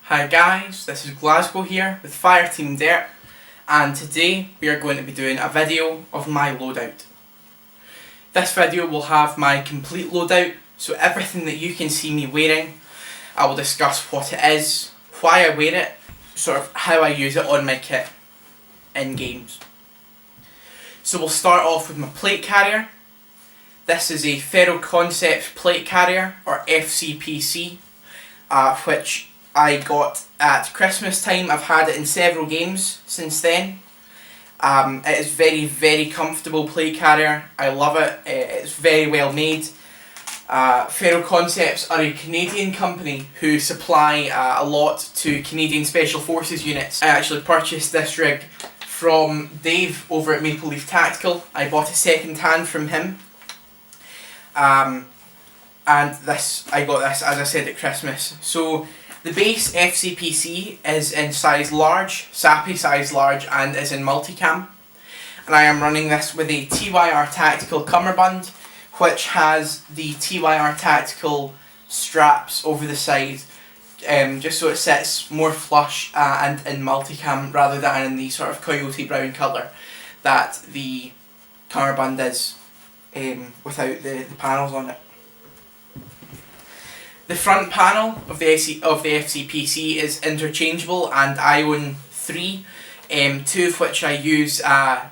Hi guys, this is Glasgow here with Fireteam D.E.R.P, and today we are going to be doing a video of my loadout. This video will have my complete loadout, so everything that you can see me wearing. I will discuss what it is, why I wear it, sort of how I use it on my kit in games. So we'll start off with my plate carrier. This is a Feral Concepts plate carrier, or FCPC, which I got at Christmas time. I've had it in several games since then. It is very comfortable plate carrier. I love it. It's very well made. Feral Concepts are a Canadian company who supply a lot to Canadian Special Forces units. I actually purchased this rig from Dave over at Maple Leaf Tactical. I bought it second hand from him. And I got this, as I said, at Christmas. So the base FCPC is in size large, SAPI size large, and is in multicam. And I am running this with a TYR Tactical cummerbund, which has the TYR Tactical straps over the side, just so it sits more flush and in multicam rather than in the sort of coyote brown colour that the cummerbund is without the panels on it. The front panel of the FCPC is interchangeable, and I own three, two of which I use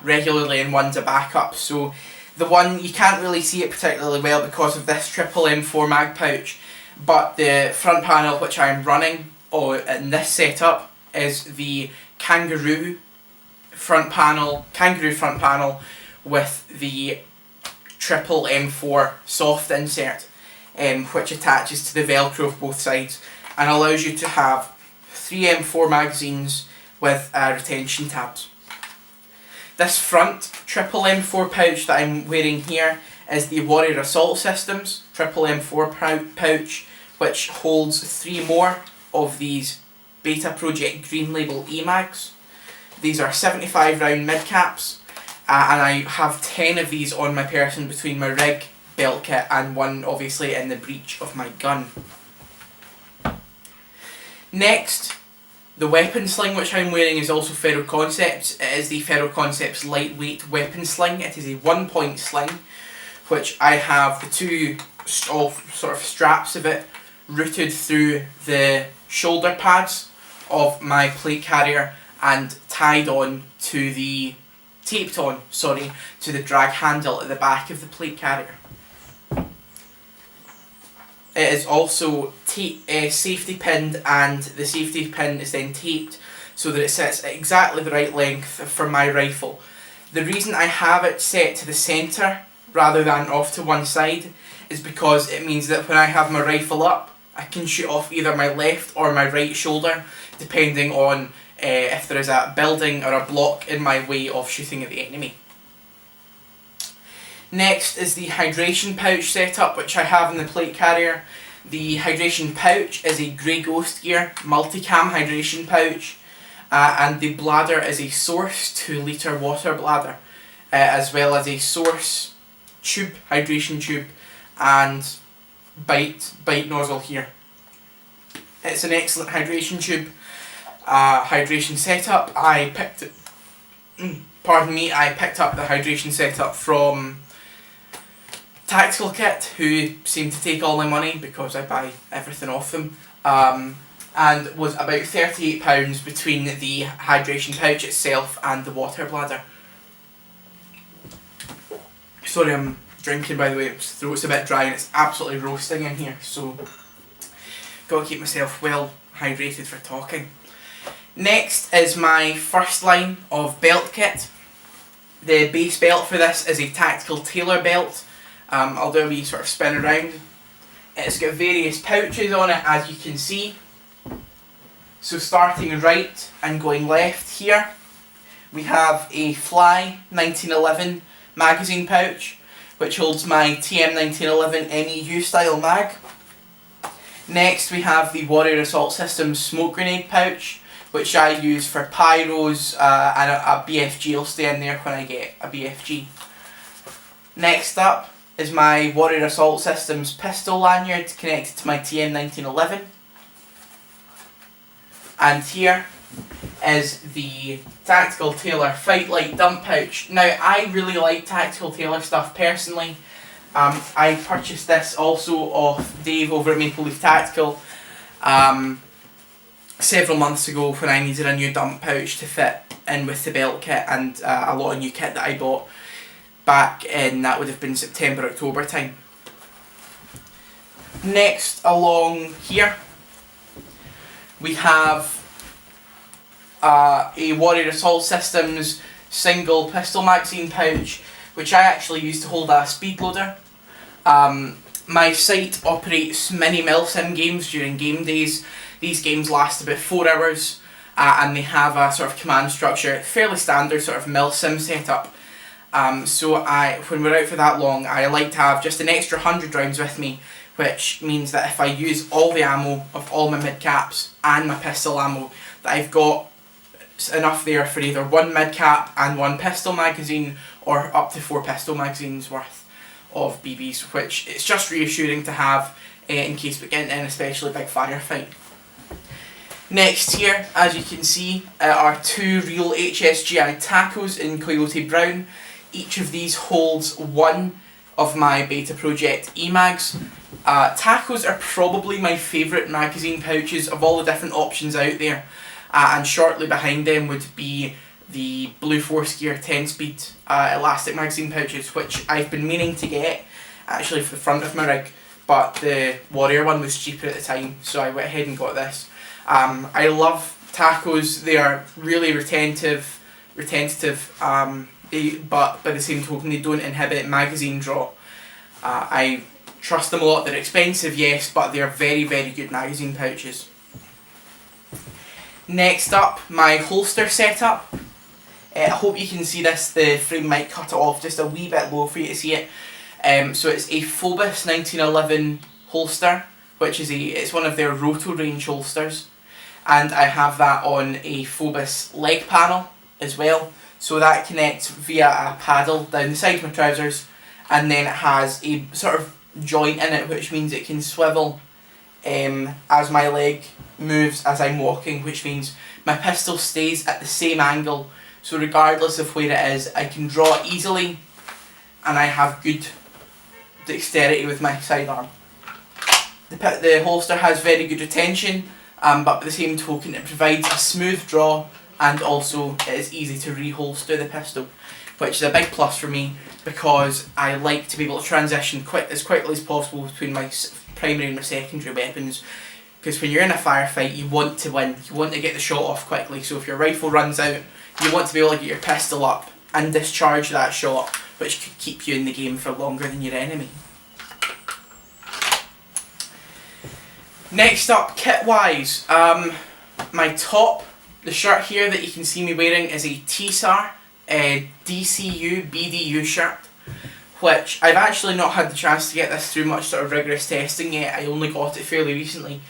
regularly and one's a backup. So the one, you can't really see it particularly well because of this triple M4 mag pouch, but the front panel which I'm running in this setup is the kangaroo front panel with the triple M4 soft insert. Which attaches to the velcro of both sides and allows you to have 3 M4 magazines with retention tabs. This front triple M4 pouch that I'm wearing here is the Warrior Assault Systems triple M4 pouch, which holds 3 more of these Beta Project Green Label E-mags. These are 75 round mid caps, and I have 10 of these on my person between my rig, belt kit, and one obviously in the breech of my gun. Next, the weapon sling which I'm wearing is also Feral Concepts. It is the Feral Concepts lightweight weapon sling. It is a 1-point sling, which I have the two sort of straps of it routed through the shoulder pads of my plate carrier and taped on to the drag handle at the back of the plate carrier. It is also safety pinned, and the safety pin is then taped so that it sits at exactly the right length for my rifle. The reason I have it set to the centre rather than off to one side is because it means that when I have my rifle up, I can shoot off either my left or my right shoulder, depending on if there is a building or a block in my way of shooting at the enemy. Next is the hydration pouch setup, which I have in the plate carrier. The hydration pouch is a Grey Ghost Gear multicam hydration pouch, and the bladder is a Source 2 litre water bladder, as well as a Source tube, hydration tube, and bite nozzle here. It's an excellent hydration tube, hydration setup. I picked up the hydration setup from Tactical Kit, who seem to take all my money because I buy everything off them, and was about £38 between the hydration pouch itself and the water bladder. Sorry, I'm drinking, by the way. My throat's a bit dry and it's absolutely roasting in here, so gotta keep myself well hydrated for talking. Next is my first line of belt kit. The base belt for this is a Tactical Tailor belt. I'll do a wee sort of spin around. It's got various pouches on it, as you can see. So starting right and going left here, we have a Fly 1911 magazine pouch, which holds my TM 1911 MEU style mag. Next we have the Warrior Assault Systems smoke grenade pouch, which I use for pyros, and a BFG will stay in there when I get a BFG. Next up is my Warrior Assault Systems pistol lanyard connected to my TM 1911. And here is the Tactical Tailor Fight Light dump pouch. Now, I really like Tactical Tailor stuff personally. I purchased this also off Dave over at Maple Leaf Tactical several months ago when I needed a new dump pouch to fit in with the belt kit and a lot of new kit that I bought back in, that would have been September, October time. Next along here we have a Warrior Assault Systems single pistol magazine pouch, which I actually use to hold a speed loader. My site operates mini milsim games during game days. These games last about 4 hours and they have a sort of command structure, fairly standard sort of milsim setup. So when we're out for that long, I like to have just an extra 100 rounds with me, which means that if I use all the ammo of all my mid-caps and my pistol ammo, that I've got enough there for either 1 mid-cap and 1 pistol magazine, or up to 4 pistol magazines worth of BBs, which it's just reassuring to have in case we get in an especially big firefight. Next here, as you can see, are 2 real HSGI tacos in Coyote Brown. Each of these holds 1 of my Beta Project E-mags. Tacos are probably my favourite magazine pouches of all the different options out there, and shortly behind them would be the Blue Force Gear 10-speed elastic magazine pouches, which I've been meaning to get actually for the front of my rig, but the Warrior one was cheaper at the time, so I went ahead and got this. I love tacos. They are really retentive, but by the same token they don't inhibit magazine draw. I trust them a lot. They're expensive, yes, but they're very, very good magazine pouches. Next up, my holster setup. I hope you can see this. The frame might cut it off just a wee bit low for you to see it. So it's a Phobos 1911 holster, which is it's one of their Roto range holsters, and I have that on a Phobos leg panel as well. So that connects via a paddle down the side of my trousers, and then it has a sort of joint in it, which means it can swivel as my leg moves as I'm walking, which means my pistol stays at the same angle, so regardless of where it is, I can draw it easily and I have good dexterity with my sidearm. The holster has very good retention, but by the same token it provides a smooth draw, and also it is easy to reholster the pistol, which is a big plus for me because I like to be able to transition as quickly as possible between my primary and my secondary weapons, because when you're in a firefight you want to win, you want to get the shot off quickly. So if your rifle runs out, you want to be able to get your pistol up and discharge that shot, which could keep you in the game for longer than your enemy. Next up, kit wise, my top, the shirt here that you can see me wearing is a TSAR DCU BDU shirt, which I've actually not had the chance to get this through much sort of rigorous testing yet. I only got it fairly recently,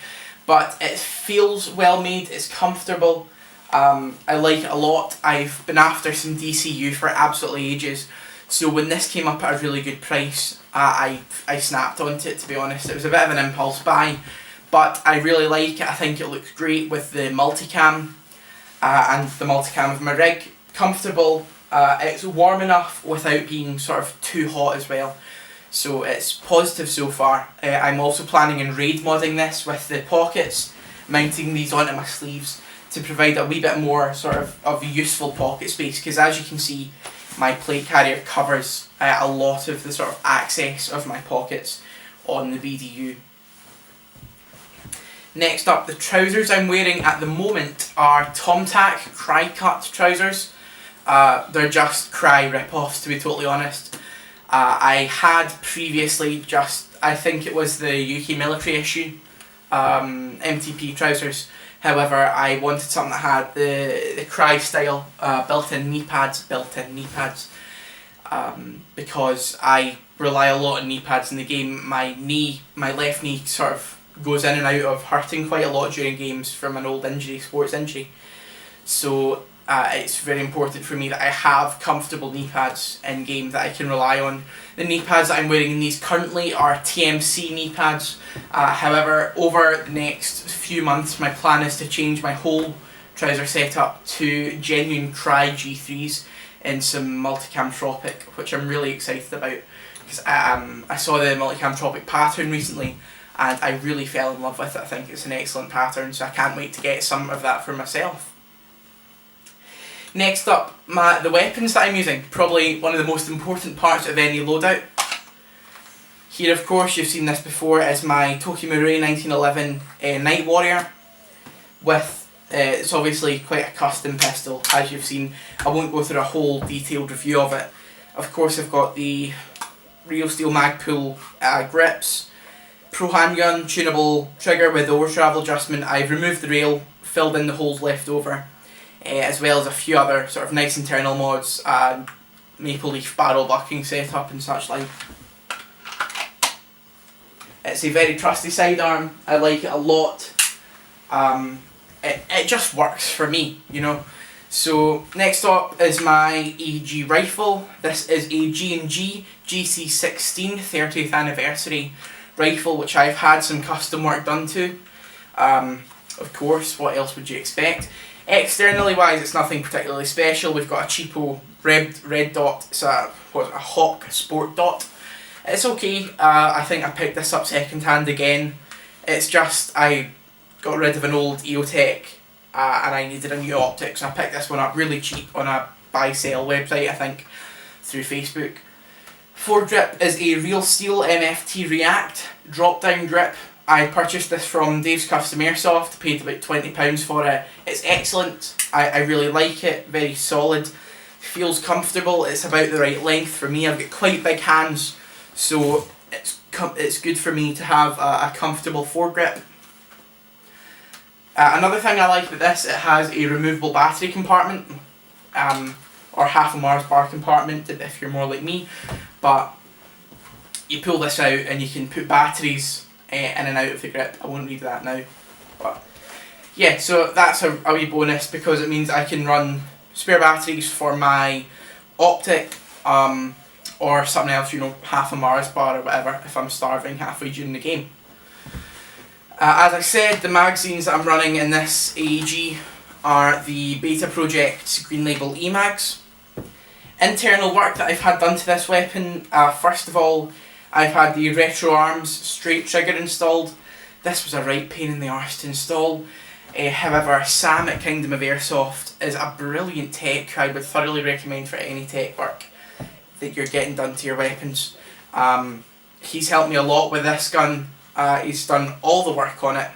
but it feels well made, it's comfortable, I like it a lot. I've been after some DCU for absolutely ages, so when this came up at a really good price, I snapped onto it, to be honest. It was a bit of an impulse buy, but I really like it. I think it looks great with the multicam and the multicam of my rig. Comfortable, it's warm enough without being sort of too hot as well, so it's positive so far. I'm also planning on raid modding this with the pockets, mounting these onto my sleeves to provide a wee bit more sort of useful pocket space, because as you can see my plate carrier covers a lot of the sort of access of my pockets on the BDU. Next up, the trousers I'm wearing at the moment are Tomtac Cry Cut trousers. They're just Cry rip-offs, to be totally honest. I had previously I think it was the UK military issue MTP trousers. However, I wanted something that had the Cry style built-in knee pads, because I rely a lot on knee pads in the game. My left knee sort of goes in and out of hurting quite a lot during games from an old injury, sports injury. So It's very important for me that I have comfortable knee pads in game that I can rely on. The knee pads that I'm wearing in these currently are TMC knee pads. However, over the next few months my plan is to change my whole trouser setup to genuine Cry G3s in some Multicam Tropic, which I'm really excited about, because I saw the Multicam Tropic pattern recently and I really fell in love with it. I think it's an excellent pattern, so I can't wait to get some of that for myself. Next up, the weapons that I'm using, probably one of the most important parts of any loadout. Here, of course, you've seen this before, is my Tokimura 1911 Night Warrior with, it's obviously quite a custom pistol, as you've seen. I won't go through a whole detailed review of it. Of course, I've got the Real Steel Magpul grips, Pro handgun, tunable trigger with over travel adjustment. I've removed the rail, filled in the holes left over, as well as a few other sort of nice internal mods, maple leaf barrel bucking setup and such like. It's a very trusty sidearm. I like it a lot. It just works for me, you know. So next up is my AG rifle. This is a G&G GC16 30th anniversary rifle, which I've had some custom work done to. Of course, what else would you expect? Externally wise, it's nothing particularly special. We've got a cheapo red dot. It's a Hawk Sport dot. It's okay. I think I picked this up second hand again. It's just I got rid of an old EOTech and I needed a new optic, so I picked this one up really cheap on a buy-sell website, I think, through Facebook. Foredrip is a Real Steel MFT React drop-down grip. I purchased this from Dave's Custom Airsoft, paid about £20 for it. It's excellent. I really like it, very solid, feels comfortable, it's about the right length for me. I've got quite big hands, so it's good for me to have a comfortable foregrip. Another thing I like about this, it has a removable battery compartment, or half a Mars bar compartment if you're more like me, but you pull this out and you can put batteries in and out of the grip. I won't read that now, but yeah, so that's a wee bonus because it means I can run spare batteries for my optic, or something else, you know, half a Mars bar or whatever if I'm starving halfway during the game. As I said, the magazines that I'm running in this AEG are the Beta Project Green Label E-Mags. Internal work that I've had done to this weapon, first of all, I've had the Retro Arms straight trigger installed. This was a right pain in the arse to install. However, Sam at Kingdom of Airsoft is a brilliant tech who I would thoroughly recommend for any tech work that you're getting done to your weapons. He's helped me a lot with this gun. He's done all the work on it.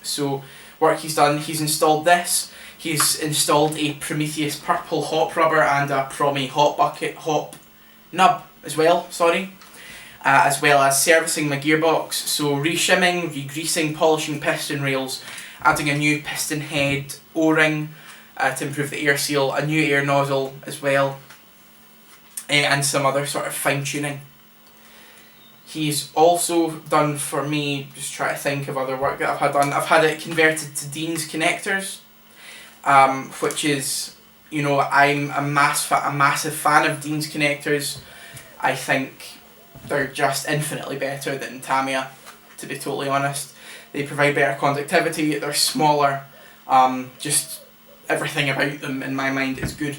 So work he's done, he's installed this, he's installed a Prometheus purple hop rubber and a Promi hop nub as well, as well as servicing my gearbox, so reshimming, re-greasing, polishing piston rails, adding a new piston head O-ring to improve the air seal, a new air nozzle as well, and some other sort of fine tuning. He's also done for me, just try to think of other work that I've had done. I've had it converted to Dean's connectors, which is, you know, I'm a massive fan of Dean's connectors. I think they're just infinitely better than Tamiya, to be totally honest. They provide better conductivity, they're smaller, just everything about them in my mind is good.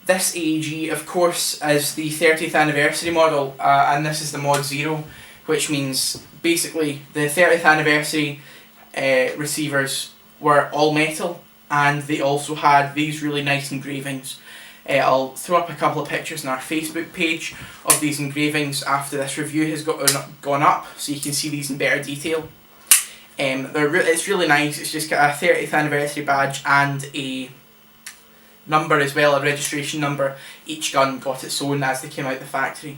This AEG, of course, is the 30th anniversary model, and this is the Mod 0, which means basically the 30th anniversary receivers were all metal, and they also had these really nice engravings. I'll throw up a couple of pictures on our Facebook page of these engravings after this review has gone up, so you can see these in better detail. It's really nice. It's just got a 30th anniversary badge and a number as well, a registration number. Each gun got its own as they came out the factory.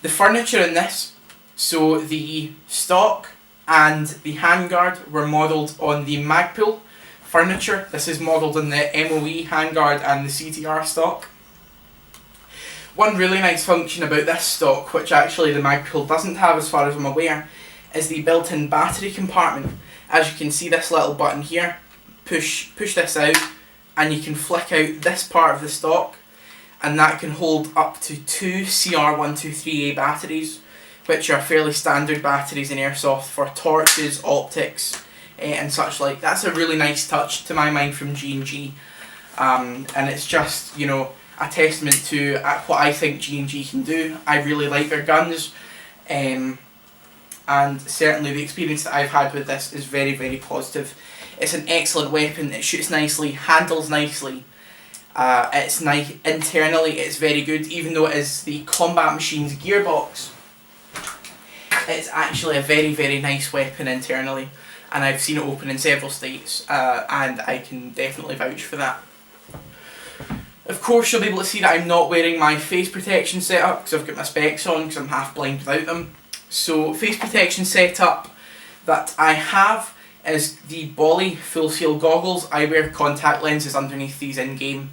The furniture in this, so the stock and the handguard were modelled on the Magpul furniture. This is modelled on the MOE handguard and the CTR stock. One really nice function about this stock, which actually the Magpul doesn't have as far as I'm aware, is the built-in battery compartment. As you can see, this little button here push this out, and you can flick out this part of the stock, and that can hold up to 2 CR123A batteries, which are fairly standard batteries in airsoft for torches, optics, and such like. That's a really nice touch to my mind from G&G, and it's just, you know, a testament to what I think G&G can do. I really like their guns, and certainly the experience that I've had with this is very, very positive. It's an excellent weapon. It shoots nicely, handles nicely. It's nice internally. It's very good, even though it is the Combat Machines gearbox. It's actually a very, very nice weapon internally, and I've seen it open in several states, and I can definitely vouch for that. Of course, you'll be able to see that I'm not wearing my face protection setup because I've got my specs on because I'm half blind without them. So, face protection setup that I have is the Bolly full seal goggles. I wear contact lenses underneath these in game.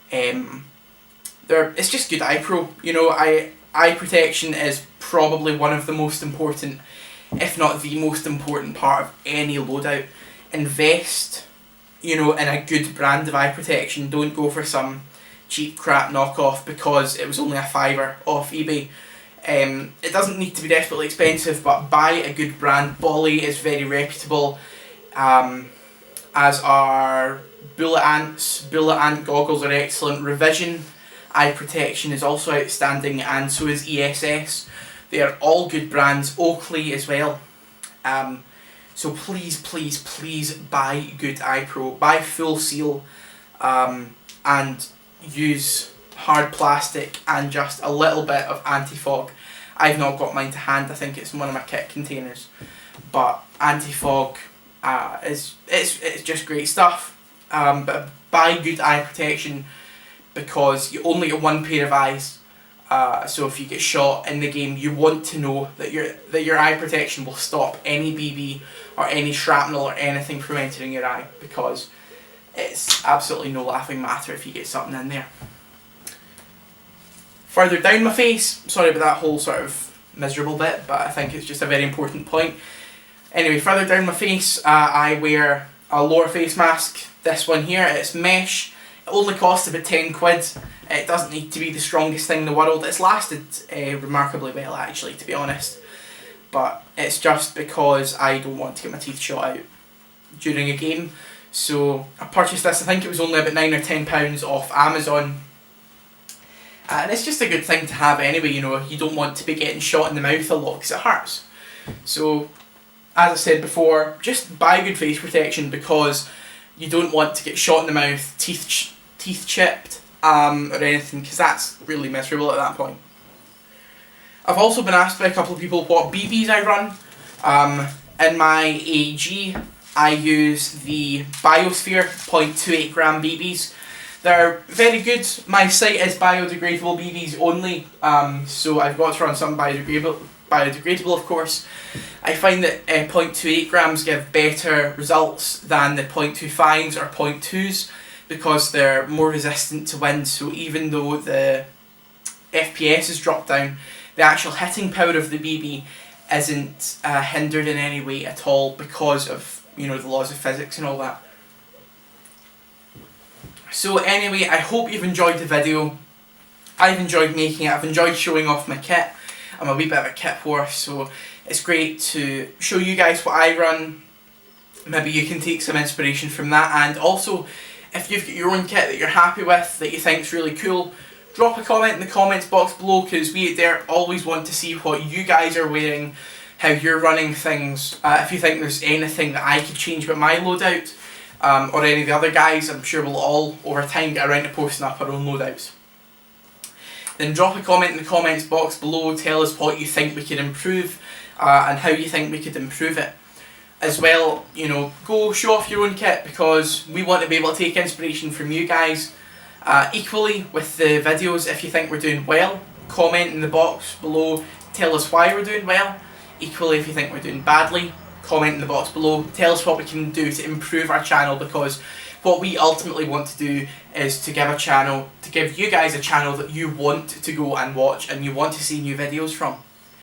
It's just good eye pro. You know, eye protection is probably one of the most important, if not the most important part of any loadout. Invest, you know, in a good brand of eye protection. Don't go for some cheap crap knockoff because it was only a $5 off eBay. It doesn't need to be desperately expensive, but buy a good brand. Bolly is very reputable, as are Bullet Ants. Bullet Ant goggles are excellent. Revision eye protection is also outstanding, and so is ESS. They are all good brands. Oakley as well. So please, please, please buy good eye pro. Buy full seal, and use hard plastic and just a little bit of anti-fog. I've not got mine to hand. I think it's in one of my kit containers, but anti-fog it's just great stuff. But buy good eye protection because you only get one pair of eyes. So if you get shot in the game, you want to know that your eye protection will stop any BB or any shrapnel or anything from entering your eye, because it's absolutely no laughing matter if you get something in there. Further down my face, sorry about that whole sort of miserable bit, but I think it's just a very important point. Anyway, further down my face, I wear a lower face mask. This one here, it's mesh. It only costs about 10 quid. It doesn't need to be the strongest thing in the world. It's lasted remarkably well, actually, to be honest. But it's just because I don't want to get my teeth shot out during a game. So I purchased this. I think it was only about £9 or £10 off Amazon. And it's just a good thing to have anyway, you know. You don't want to be getting shot in the mouth a lot because it hurts. So, as I said before, just buy good face protection because you don't want to get shot in the mouth, teeth chipped, or anything, because that's really miserable at that point. I've also been asked by a couple of people what BBs I run. In my AEG, I use the Biosphere 0.28 gram BBs. They're very good. My site is biodegradable BBs only, so I've got to run some biodegradable of course. I find that 0.28 grams give better results than the 0.25s or 0.2s because they're more resistant to wind, so even though the FPS is dropped down, the actual hitting power of the BB isn't hindered in any way at all because of, you know, the laws of physics and all that. So anyway, I hope you've enjoyed the video. I've enjoyed making it. I've enjoyed showing off my kit. I'm a wee bit of a kit whore, so it's great to show you guys what I run. Maybe you can take some inspiration from that, and also if you've got your own kit that you're happy with, that you think's really cool, drop a comment in the comments box below, because we at D.E.R.P always want to see what you guys are wearing, how you're running things. If you think there's anything that I could change about my loadout, or any of the other guys, I'm sure we'll all over time get around to posting up our own loadouts. Then drop a comment in the comments box below, tell us what you think we could improve, and how you think we could improve it. As well, you know, go show off your own kit, because we want to be able to take inspiration from you guys. Equally with the videos, if you think we're doing well, comment in the box below, tell us why we're doing well. Equally, if you think we're doing badly, comment in the box below, tell us what we can do to improve our channel, because what we ultimately want to do is to give you guys a channel that you want to go and watch and you want to see new videos from.